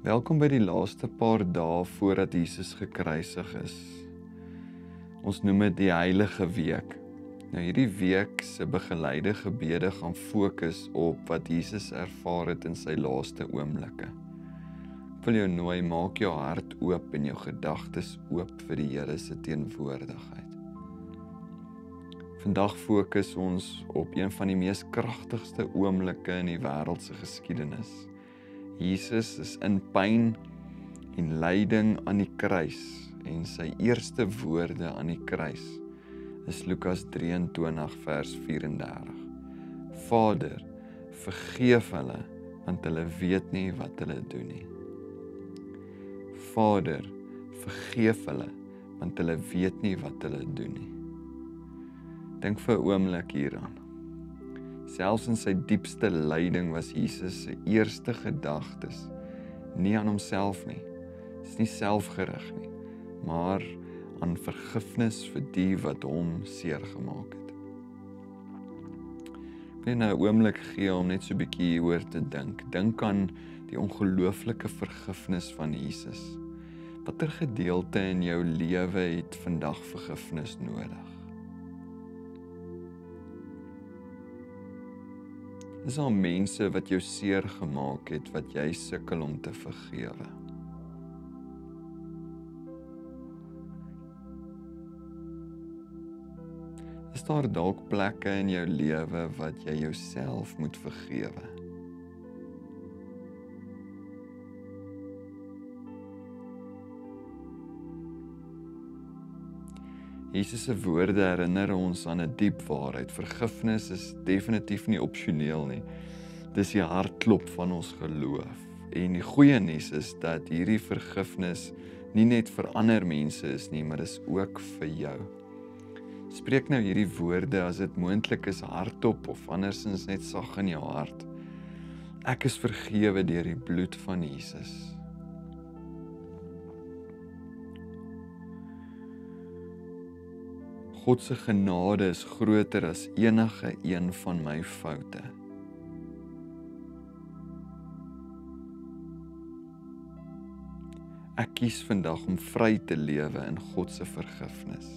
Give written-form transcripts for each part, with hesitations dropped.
Welkom by die laaste paar dae voordat Jesus gekruisig is. Ons noem dit die Heilige Week. Nou hierdie week se begeleide gebede gaan fokus op wat Jesus ervaar het in sy laaste oomblikke. Ek wil jou nooi, maak jou hart oop en jou gedagtes oop vir die Here se teenwoordigheid. Vandag fokus ons op een van die mees kragtigste oomblikke in die wêreld se geskiedenis. Jesus is in pyn en lyding aan die kruis en sy eerste woorde aan die kruis is Lukas 23 vers 34. Vader, vergeef hulle, want hulle weet nie wat hulle doen nie. Vader, vergeef hulle, want hulle weet nie wat hulle doen nie. Dink vir 'n oomblik hieraan. Selfs in sy diepste lyding was Jesus se eerste gedagtes nie aan homself nie. Dit is nie selfgerig nie, maar aan vergifnis vir die wat hom seer gemaak het. Ek wil nou 'n oomblik gee om net so 'n bietjie hieroor te dink. Dink aan die ongelooflike vergifnis van Jesus. Watter gedeelte in jou lewe het vandag vergifnis nodig? Is daar mense wat jou seer gemaak het, wat jy sukkel om te vergewe? Is daar dalk plekke in jou lewe wat jy jouself moet vergewe? Jesus se woorde herinner ons aan 'n diep waarheid. Vergifnis is definitief nie opsioneel nie. Dis die hartklop van ons geloof. En die goeie nuus is dat hierdie vergifnis nie net vir ander mense is nie, maar dis ook vir jou. Spreek nou hierdie woorde as dit moontlik is hardop of andersins net sag in jou hart. Ek is vergewe deur die bloed van Jesus. God se genade is groter as enige een van my foute. Ek kies vandag om vry te lewe in God se vergifnis.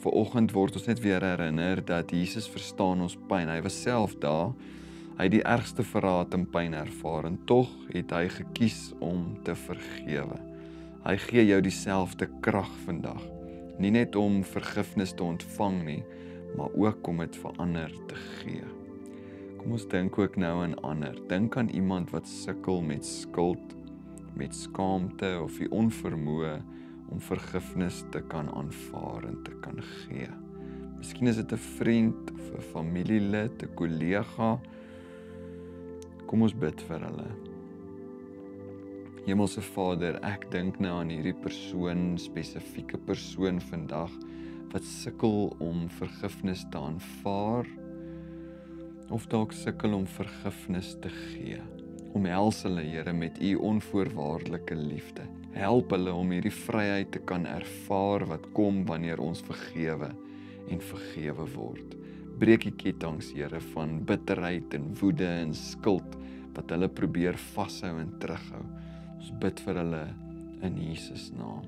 Vanoggend word ons net weer herinner dat Jesus verstaan ons pyn. Hy was self daar. Hy het die ergste verraad en pyn ervaar en tog het hy gekies om te vergewe. Hy gee jou dieselfde krag vandag. Nie net om vergifnis te ontvang nie, maar ook om dit vir ander te gee. Kom ons dink ook nou aan ander. Dink aan iemand wat sukkel met skuld, met skaamte of die onvermoë om vergifnis te kan aanvaar en te kan gee. Miskien is dit 'n vriend of 'n familielid, 'n kollega. Kom ons bid vir hulle. Hemelse Vader, ek dink nou aan hierdie persoon, spesifieke persoon vandag, wat sukkel om vergifnis te aanvaar, of dalk sukkel om vergifnis te gee. Omhels hulle, Here, met u onvoorwaardelike liefde. Help hulle om hierdie vryheid te kan ervaar wat kom wanneer ons vergewe en vergewe word. Breek die ketTINGS, Here, van bitterheid en woede en skuld wat hulle probeer vashou en terughou. Ons bid vir hulle in Jesus naam.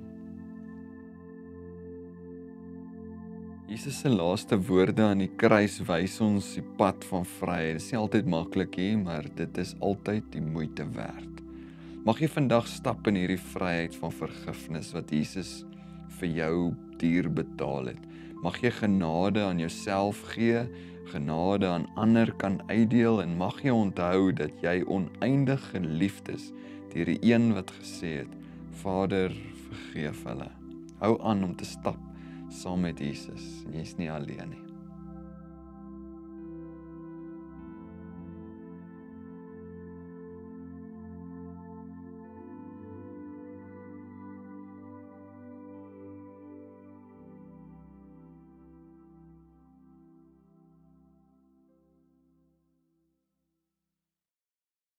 Jesus se laaste woorde aan die kruis wys ons die pad van vryheid. Dit is nie altyd maklik nie, maar dit is altyd die moeite werd. Mag jy vandag stap in hierdie vryheid van vergifnis wat Jesus vir jou duur betaal het. Mag jy genade aan jouself gee, genade aan ander kan uitdeel en mag jy onthou dat jy oneindig geliefd is deur die een wat gesê het, Vader, vergeef hulle. Hou aan om te stap saam met Jesus en jy's nie alleen nie.